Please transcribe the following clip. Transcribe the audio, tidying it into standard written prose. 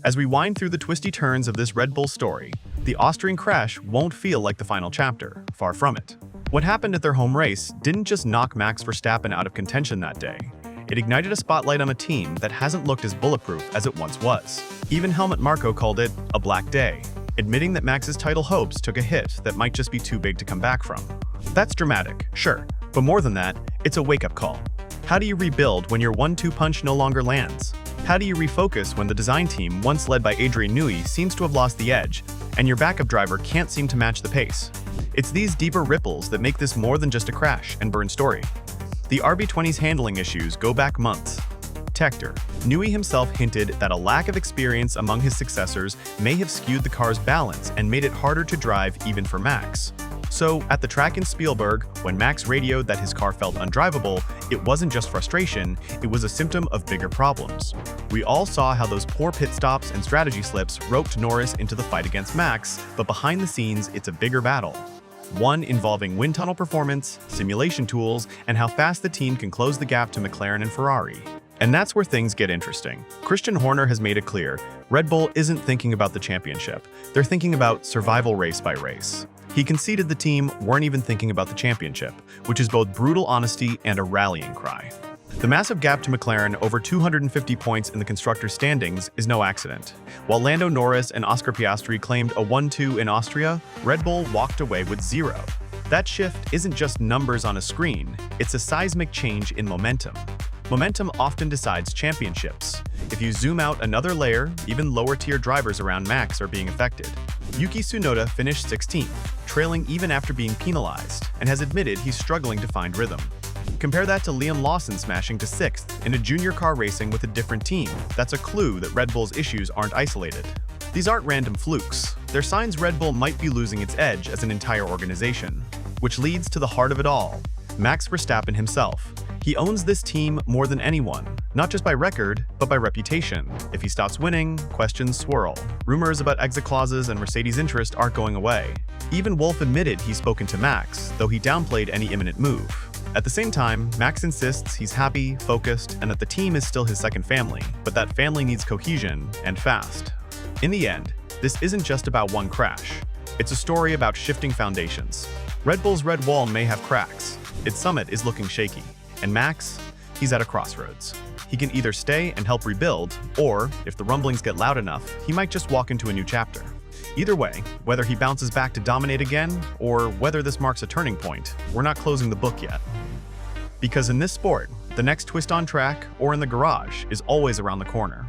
As we wind through the twisty turns of this Red Bull story, the Austrian crash won't feel like the final chapter, far from it. What happened at their home race didn't just knock Max Verstappen out of contention that day. It ignited a spotlight on a team that hasn't looked as bulletproof as it once was. Even Helmut Marko called it a black day, admitting that Max's title hopes took a hit that might just be too big to come back from. That's dramatic, sure, but more than that, it's a wake-up call. How do you rebuild when your 1-2 punch no longer lands? How do you refocus when the design team, once led by Adrian Newey, seems to have lost the edge, and your backup driver can't seem to match the pace? It's these deeper ripples that make this more than just a crash and burn story. The RB20's handling issues go back months. Tector, Newey himself hinted that a lack of experience among his successors may have skewed the car's balance and made it harder to drive even for Max. So, at the track in Spielberg, when Max radioed that his car felt undrivable, it wasn't just frustration, it was a symptom of bigger problems. We all saw how those poor pit stops and strategy slips roped Norris into the fight against Max, but behind the scenes, it's a bigger battle. One involving wind tunnel performance, simulation tools, and how fast the team can close the gap to McLaren and Ferrari. And that's where things get interesting. Christian Horner has made it clear, Red Bull isn't thinking about the championship, they're thinking about survival race by race. He conceded the team weren't even thinking about the championship, which is both brutal honesty and a rallying cry. The massive gap to McLaren, over 250 points in the constructors' standings, is no accident. While Lando Norris and Oscar Piastri claimed a 1-2 in Austria, Red Bull walked away with 0. That shift isn't just numbers on a screen, it's a seismic change in momentum. Momentum often decides championships. If you zoom out another layer, even lower-tier drivers around Max are being affected. Yuki Tsunoda finished 16th, trailing even after being penalized, and has admitted he's struggling to find rhythm. Compare that to Liam Lawson smashing to 6th in a junior car racing with a different team. That's a clue that Red Bull's issues aren't isolated. These aren't random flukes. They're signs Red Bull might be losing its edge as an entire organization. Which leads to the heart of it all, Max Verstappen himself. He owns this team more than anyone, not just by record, but by reputation. If he stops winning, questions swirl. Rumors about exit clauses and Mercedes' interest aren't going away. Even Wolff admitted he's spoken to Max, though he downplayed any imminent move. At the same time, Max insists he's happy, focused, and that the team is still his second family, but that family needs cohesion, and fast. In the end, this isn't just about one crash. It's a story about shifting foundations. Red Bull's red wall may have cracks. Its summit is looking shaky. And Max, he's at a crossroads. He can either stay and help rebuild, or, if the rumblings get loud enough, he might just walk into a new chapter. Either way, whether he bounces back to dominate again, or whether this marks a turning point, we're not closing the book yet. Because in this sport, the next twist on track, or in the garage, is always around the corner.